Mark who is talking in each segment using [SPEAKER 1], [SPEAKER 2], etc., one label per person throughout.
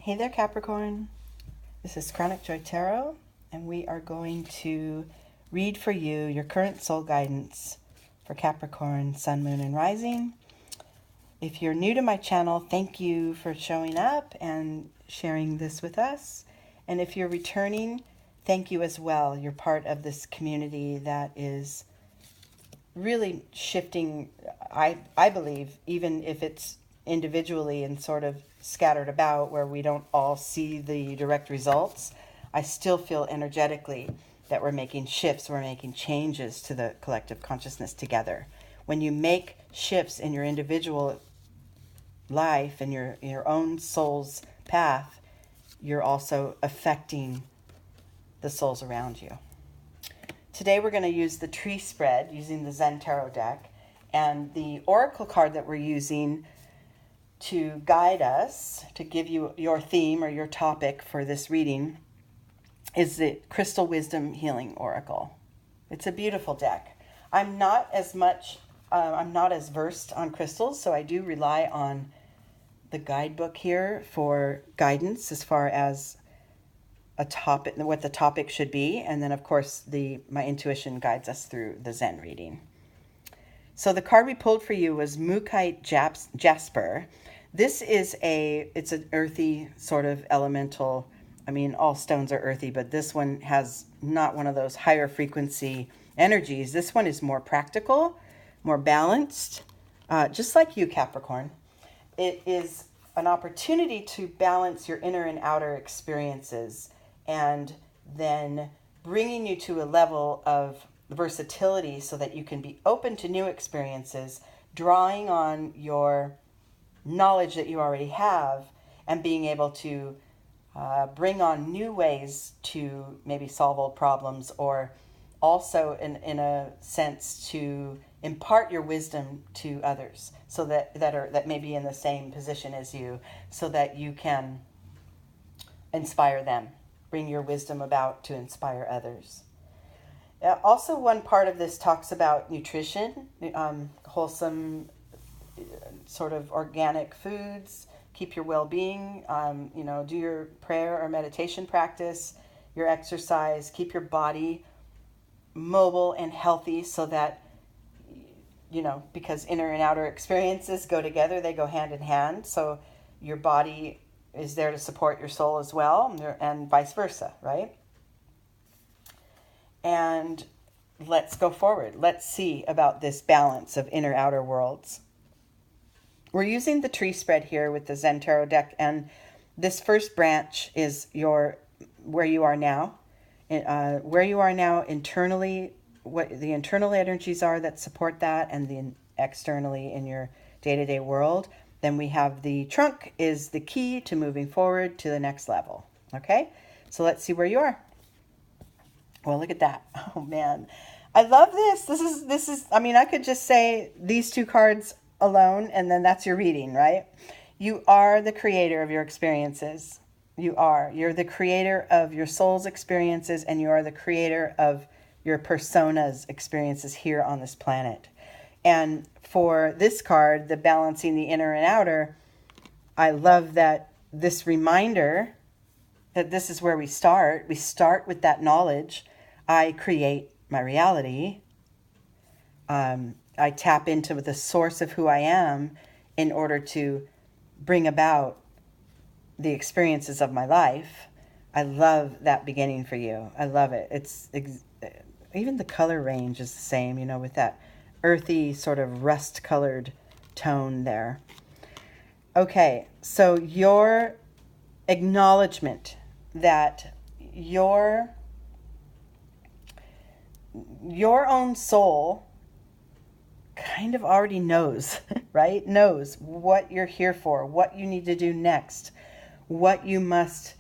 [SPEAKER 1] Hey there, Capricorn. This is Chronic Joy Tarot, and we are going to read for you your current soul guidance for Capricorn, Sun, Moon, and Rising. If you're new to my channel, thank you for showing up and sharing this with us. And if you're returning, thank you as well. You're part of this community that is really shifting, I believe, even if it's individually and sort of scattered about where we don't all see the direct results. I still feel energetically that we're making shifts, we're making changes to the collective consciousness together. When you make shifts in your individual life and your own soul's path, you're also affecting the souls around you. Today we're going to use the tree spread using the Zen Tarot deck, and the oracle card that we're using to guide us, to give you your theme or your topic for this reading, is the Crystal Wisdom Healing Oracle. It's a beautiful deck. I'm not as versed on crystals, so I do rely on the guidebook here for guidance as far as a topic, what the topic should be, and then of course my intuition guides us through the Zen reading. So the card we pulled for you was MOOKAITE Jasper. This is it's an earthy sort of elemental. I mean, all stones are earthy, but this one has not one of those higher frequency energies. This one is more practical, more balanced, just like you, Capricorn. It is an opportunity to balance your inner and outer experiences, and then bringing you to a level of versatility so that you can be open to new experiences, drawing on your knowledge that you already have and being able to bring on new ways to maybe solve old problems, or also in a sense to impart your wisdom to others so that may be in the same position as you, so that you can inspire them, bring your wisdom about to inspire others. Also, one part of this talks about nutrition, wholesome sort of organic foods, keep your well-being, do your prayer or meditation practice, your exercise, keep your body mobile and healthy so that, because inner and outer experiences go together, they go hand in hand. So your body is there to support your soul as well, and vice versa, right? And let's go forward. Let's see about this balance of inner outer worlds. We're using the tree spread here with the Zen Tarot deck, and this first branch is where you are now. Where you are now internally, what the internal energies are that support that, and the externally in your day-to-day world. Then we have the trunk is the key to moving forward to the next level. Okay, so let's see where you are. Well, look at that. Oh man, I love this. This is. I mean, I could just say these two cards alone, and then that's your reading, right? You are the creator of your experiences. You're the creator of your soul's experiences, and you are the creator of your persona's experiences here on this planet. And for this card, the balancing the inner and outer, I love that this reminder that this is where we start. We start with that knowledge. I create my reality. I tap into the source of who I am in order to bring about the experiences of my life. I love that beginning for you. I love it. Even the color range is the same, with that earthy sort of rust-colored tone there. Okay, so your acknowledgement that your own soul kind of already knows, right? Knows what you're here for, what you need to do next, what you must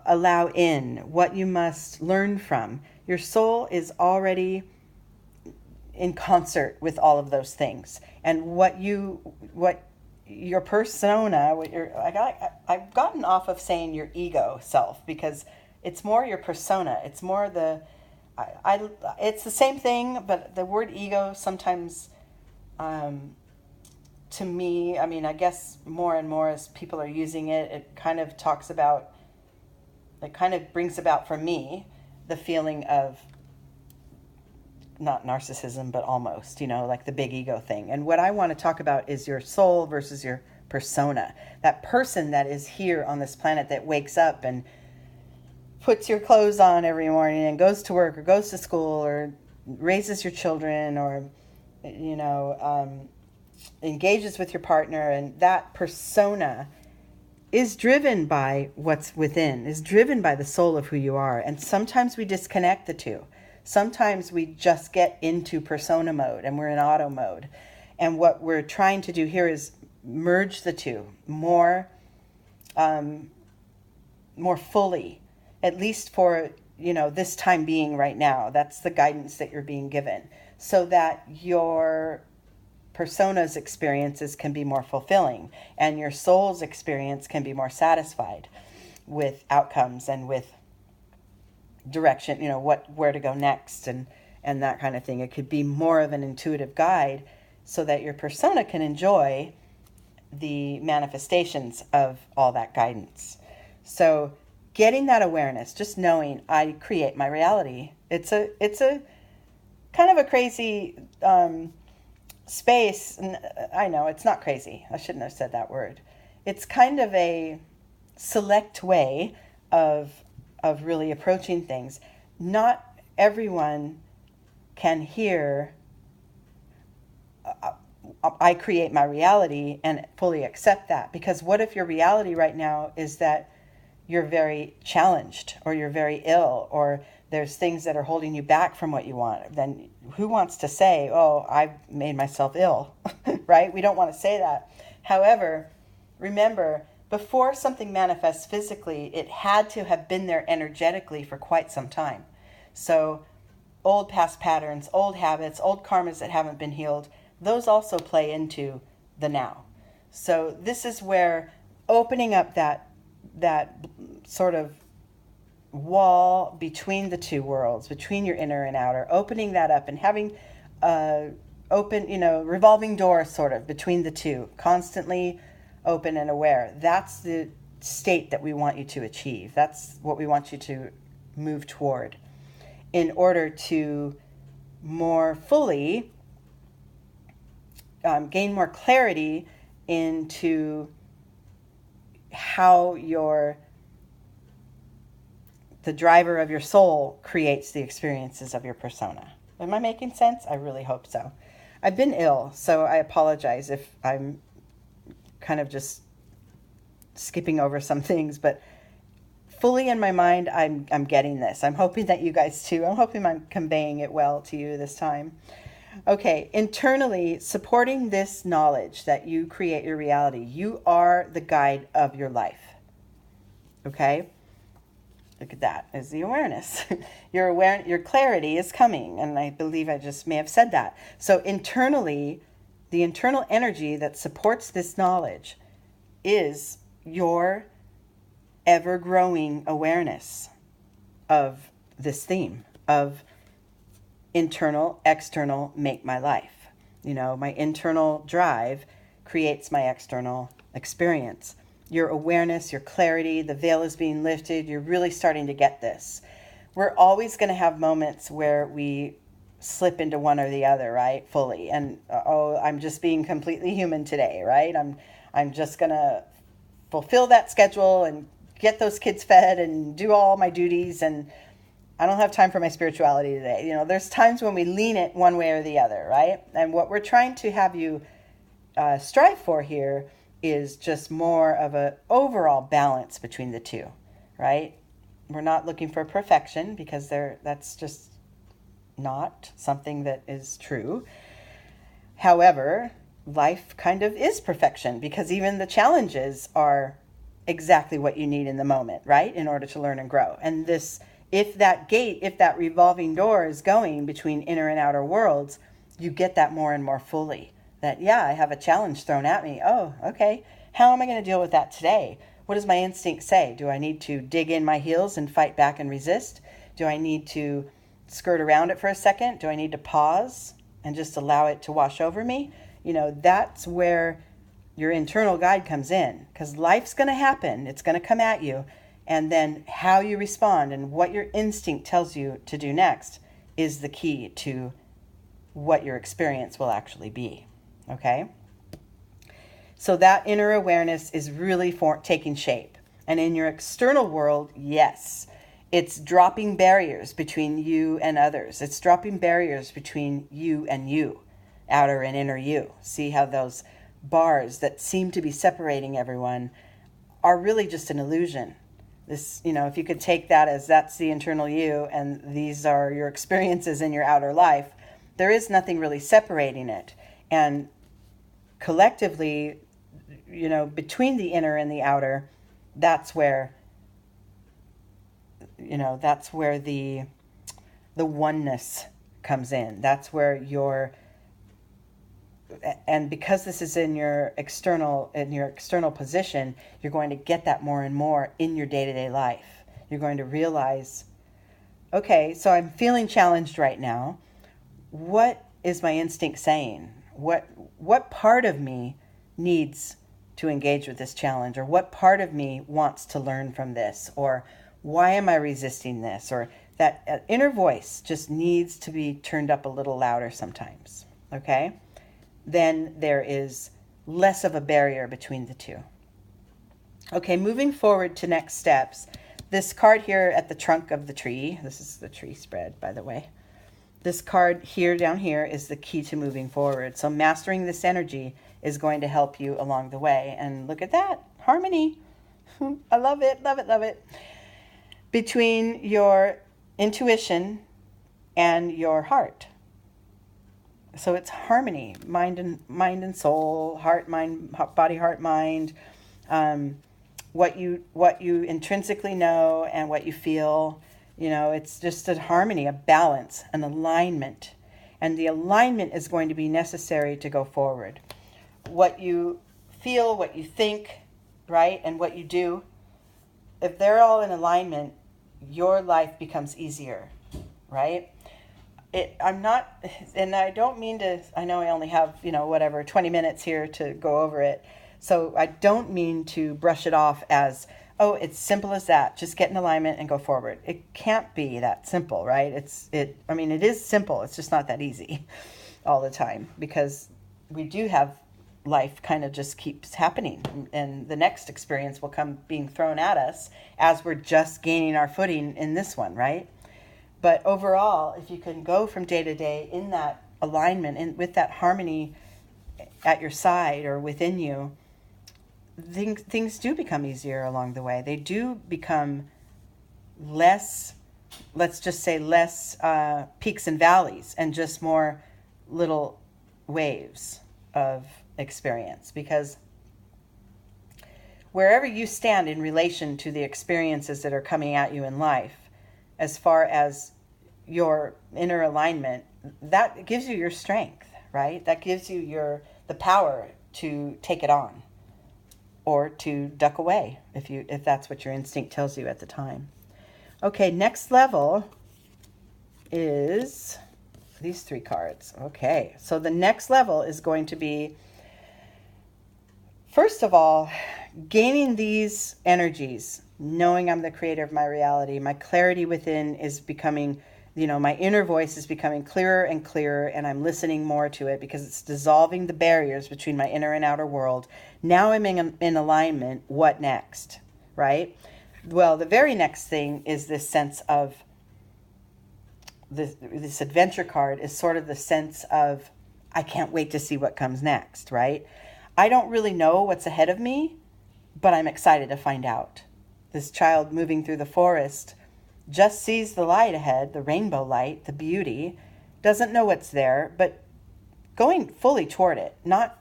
[SPEAKER 1] allow in, what you must learn from. Your soul is already in concert with all of those things. And what your persona, I've gotten off of saying your ego self, because it's more your persona. It's more it's the same thing, but the word ego sometimes to me, I mean, I guess more and more as people are using it, it kind of brings about for me the feeling of not narcissism, but almost, like the big ego thing. And what I want to talk about is your soul versus your persona. That person that is here on this planet that wakes up and puts your clothes on every morning and goes to work or goes to school or raises your children or, engages with your partner. And that persona is driven by what's within, is driven by the soul of who you are. And sometimes we disconnect the two. Sometimes we just get into persona mode and we're in auto mode. And what we're trying to do here is merge the two more fully, at least for, this time being right now. That's the guidance that you're being given, so that your persona's experiences can be more fulfilling and your soul's experience can be more satisfied with outcomes and with direction, where to go next and that kind of thing. It could be more of an intuitive guide so that your persona can enjoy the manifestations of all that guidance. So getting that awareness, just knowing I create my reality. It's a kind of a crazy space. And I know it's not crazy. I shouldn't have said that word. It's kind of a select way of really approaching things. Not everyone can hear I create my reality and fully accept that. Because what if your reality right now is that you're very challenged or you're very ill or there's things that are holding you back from what you want? Then who wants to say, oh, I've made myself ill, right? We don't want to say that. However, remember, before something manifests physically, it had to have been there energetically for quite some time. So old past patterns, old habits, old karmas that haven't been healed, those also play into the now. So this is where opening up that sort of wall between the two worlds, between your inner and outer, opening that up and having revolving door sort of between the two, constantly open and aware. That's the state that we want you to achieve. That's what we want you to move toward in order to more fully gain more clarity into how the driver of your soul creates the experiences of your persona. Am I making sense? I really hope so. I've been ill, so I apologize if I'm kind of just skipping over some things, but fully in my mind, I'm getting this. I'm hoping that you guys too. I'm hoping I'm conveying it well to you this time. Okay, internally, supporting this knowledge that you create your reality. You are the guide of your life. Okay? Look at that, is the awareness. Your clarity is coming, and I believe I just may have said that. So internally, the internal energy that supports this knowledge is your ever-growing awareness of this theme of internal, external, make my life. My internal drive creates my external experience. Your awareness, your clarity, the veil is being lifted. You're really starting to get this. We're always going to have moments where we slip into one or the other, right? Fully. And, I'm just being completely human today, right? I'm just going to fulfill that schedule and get those kids fed and do all my duties, and I don't have time for my spirituality today. There's times when we lean it one way or the other, right? And what we're trying to have you strive for here is just more of an overall balance between the two, right? We're not looking for perfection because that's just not something that is true. However, life kind of is perfection because even the challenges are exactly what you need in the moment, right? In order to learn and grow. And if that revolving door is going between inner and outer worlds, you get that more and more fully. That, I have a challenge thrown at me. Oh, okay. How am I going to deal with that today? What does my instinct say? Do I need to dig in my heels and fight back and resist? Do I need to skirt around it for a second? Do I need to pause and just allow it to wash over me? That's where your internal guide comes in, because life's going to happen. It's going to come at you. And then how you respond and what your instinct tells you to do next is the key to what your experience will actually be. Okay? So that inner awareness is really taking shape. And in your external world, yes, it's dropping barriers between you and others. It's dropping barriers between you and you, outer and inner you. See how those bars that seem to be separating everyone are really just an illusion. This, if you could take that as that's the internal you and these are your experiences in your outer life, there is nothing really separating it. And collectively, between the inner and the outer, that's where the oneness comes in. That's where and because this is in your external position, you're going to get that more and more in your day-to-day life. You're going to realize, okay, so I'm feeling challenged right now. What is my instinct saying? What part of me needs to engage with this challenge? Or what part of me wants to learn from this? Or why am I resisting this? Or that inner voice just needs to be turned up a little louder sometimes, okay? Then there is less of a barrier between the two. Okay, moving forward to next steps. This card here at the trunk of the tree, this is the tree spread, by the way. This card here, down here, is the key to moving forward. So mastering this energy is going to help you along the way. And look at that, harmony. I love it, love it, love it. Between your intuition and your heart. So it's harmony, mind and soul, heart, mind, body, heart, mind. What you intrinsically know and what you feel. It's just a harmony, a balance, an alignment. And the alignment is going to be necessary to go forward. What you feel, what you think, right, and what you do, if they're all in alignment, your life becomes easier, right? I'm not, and I don't mean to, I know I only have, 20 minutes here to go over it. So I don't mean to brush it off as, oh, it's simple as that. Just get in alignment and go forward. It can't be that simple, right? It is simple. It's just not that easy all the time, because we do have life kind of just keeps happening, and the next experience will come being thrown at us as we're just gaining our footing in this one, right? But overall, if you can go from day to day in that alignment and with that harmony at your side or within you, things do become easier along the way. They do become less, let's just say less peaks and valleys and just more little waves of experience. Because wherever you stand in relation to the experiences that are coming at you in life, as far as your inner alignment, that gives you your strength, right? That gives you the power to take it on or to duck away if that's what your instinct tells you at the time. Okay, next level is these 3 cards. Okay, so the next level is going to be, first of all, gaining these energies, knowing I'm the creator of my reality. My clarity within is becoming, my inner voice is becoming clearer and clearer, and I'm listening more to it because it's dissolving the barriers between my inner and outer world. Now I'm in alignment. What next, right? Well, the very next thing is this sense of, this adventure card is sort of the sense of, I can't wait to see what comes next, right? I don't really know what's ahead of me, but I'm excited to find out. This child moving through the forest just sees the light ahead, the rainbow light, the beauty, doesn't know what's there, but going fully toward it, not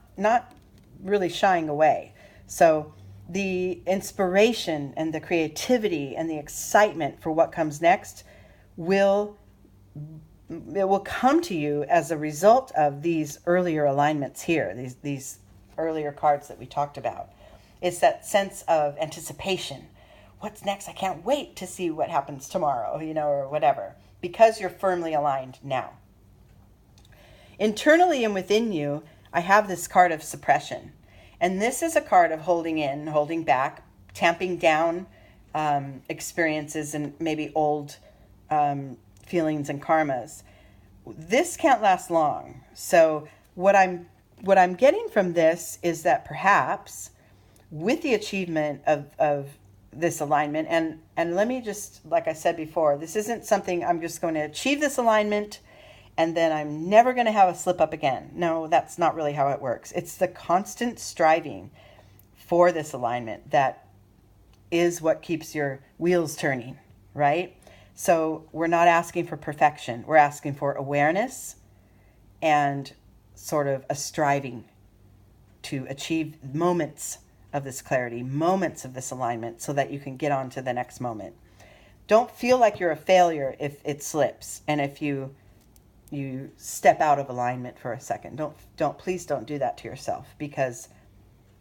[SPEAKER 1] really shying away. So the inspiration and the creativity and the excitement for what comes next will come to you as a result of these earlier alignments here, these earlier cards that we talked about. It's that sense of anticipation. What's next? I can't wait to see what happens tomorrow, or whatever, because you're firmly aligned now. Internally and within you, I have this card of suppression. And this is a card of holding in, holding back, tamping down experiences and maybe old feelings and karmas. This can't last long. So what I'm getting from this is that perhaps with the achievement of this alignment, and let me just, like I said before, this isn't something I'm just going to achieve this alignment and then I'm never going to have a slip up again. No, that's not really how it works. It's the constant striving for this alignment that is what keeps your wheels turning, right? So we're not asking for perfection. We're asking for awareness and sort of a striving to achieve moments of this clarity, moments of this alignment, so that you can get on to the next moment. Don't feel like you're a failure if it slips and if you step out of alignment for a second. Please don't do that to yourself, because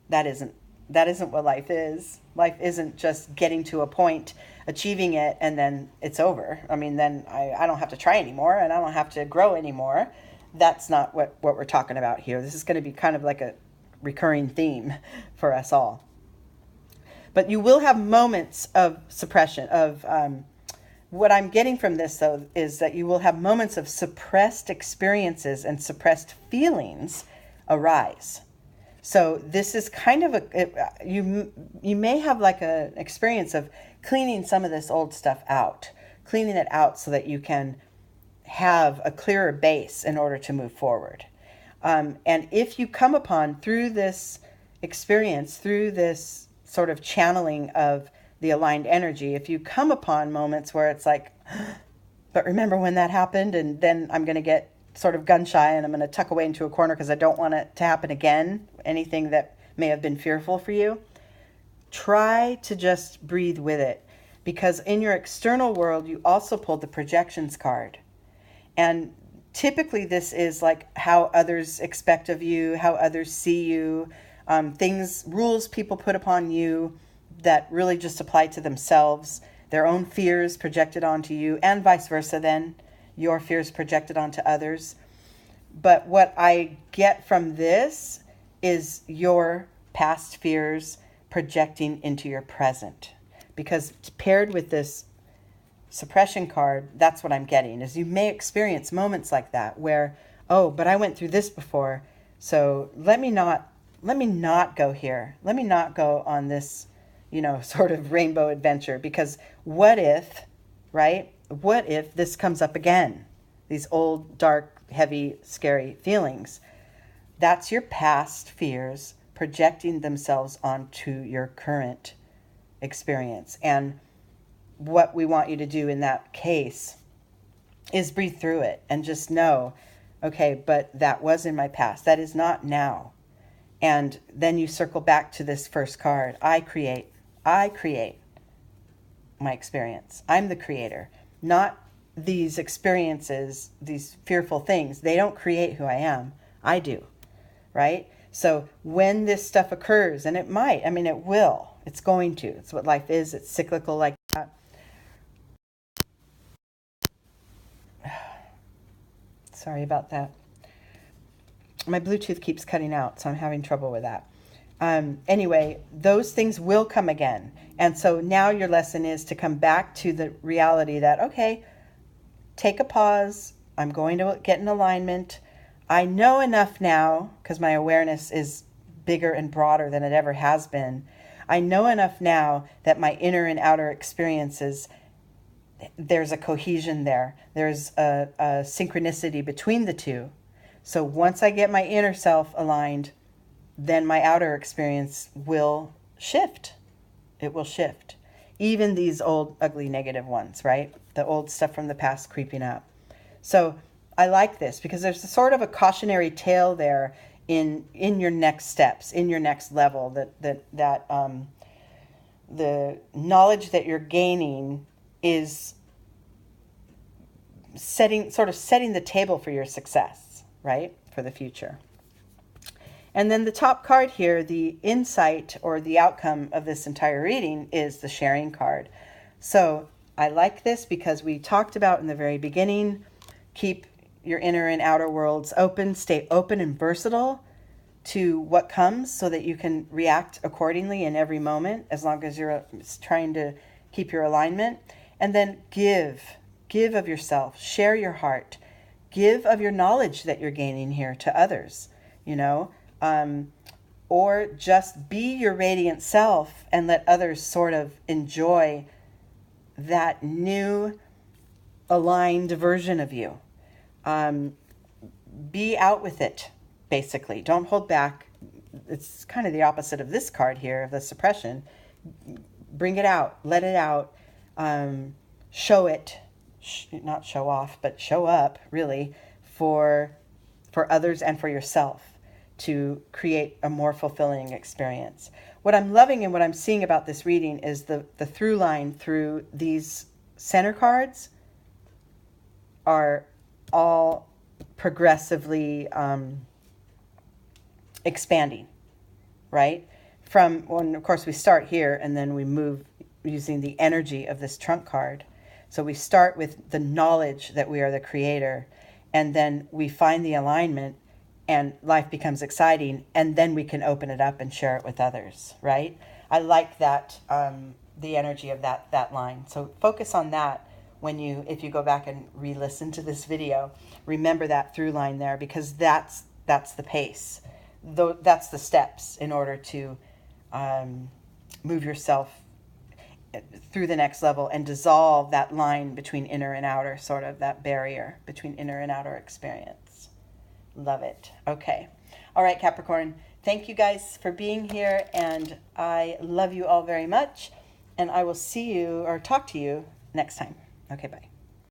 [SPEAKER 1] that isn't what life is. Life isn't just getting to a point, achieving it, and then it's over. I mean, then I don't have to try anymore and I don't have to grow anymore. That's not what we're talking about here. This is going to be kind of like a recurring theme for us all. But you will have moments of suppression, of what I'm getting from this, though, is that you will have moments of suppressed experiences and suppressed feelings arise. So this is kind of you may have like an experience of cleaning some of this old stuff out, cleaning it out so that you can have a clearer base in order to move forward. And if you come upon, through this experience, through this sort of channeling of the aligned energy, if you come upon moments where it's like, but remember when that happened, and then I'm going to get sort of gun shy and I'm going to tuck away into a corner because I don't want it to happen again, anything that may have been fearful for you, try to just breathe with it, because in your external world, you also pulled the projections card. And typically this is like how others expect of you, how others see you, rules people put upon you that really just apply to themselves, their own fears projected onto you, and vice versa then, your fears projected onto others. But what I get from this is your past fears projecting into your present. Because paired with this suppression card, that's what I'm getting, is you may experience moments like that where, oh, but I went through this before, so let me not go here. Let me not go on this, sort of rainbow adventure, because what if, right? What if this comes up again? These old, dark, heavy, scary feelings. That's your past fears projecting themselves onto your current experience. And what we want you to do in that case is breathe through it and just know, okay, but that was in my past. That is not now. And then you circle back to this first card. I create my experience. I'm the creator, not these experiences, these fearful things. They don't create who I am. I do, right? So when this stuff occurs, and it will, it's going to. It's what life is. It's cyclical like that. Sorry about that. My Bluetooth keeps cutting out, so I'm having trouble with that. Anyway, those things will come again. And so now your lesson is to come back to the reality that, okay, take a pause. I'm going to get in alignment. I know enough now, because my awareness is bigger and broader than it ever has been. I know enough now that my inner and outer experiences, there's a cohesion there. There's a synchronicity between the two. So once I get my inner self aligned, then my outer experience will shift. It will shift. Even these old, ugly, negative ones, right? The old stuff from the past creeping up. So I like this because there's a sort of a cautionary tale there in your next steps, in your next level, that the knowledge that you're gaining is setting the table for your success, right? For the future. And then the top card here, the insight or the outcome of this entire reading, is the sharing card. So I like this because we talked about in the very beginning, keep your inner and outer worlds open, stay open and versatile to what comes so that you can react accordingly in every moment, as long as you're trying to keep your alignment. And then give of yourself, share your heart, give of your knowledge that you're gaining here to others, you know, or just be your radiant self and let others sort of enjoy that new aligned version of you. Be out with it, basically. Don't hold back. It's kind of the opposite of this card here, of the suppression. Bring it out, let it out, show it, not show off, but show up, really, for others and for yourself, to create a more fulfilling experience. What I'm loving and what I'm seeing about this reading is the through line through these center cards are all progressively expanding, right? From when, of course, we start here and then we move using the energy of this trunk card. So we start with the knowledge that we are the creator, and then we find the alignment and life becomes exciting, and then we can open it up and share it with others, right? I like that, the energy of that line. So focus on that if you go back and re-listen to this video. Remember that through line there, because that's the pace. That's the steps in order to move yourself through the next level and dissolve that line between inner and outer, sort of that barrier between inner and outer experience. Love it. Okay. All right, Capricorn. Thank you guys for being here, and I love you all very much, and I will see you or talk to you next time. Okay, bye.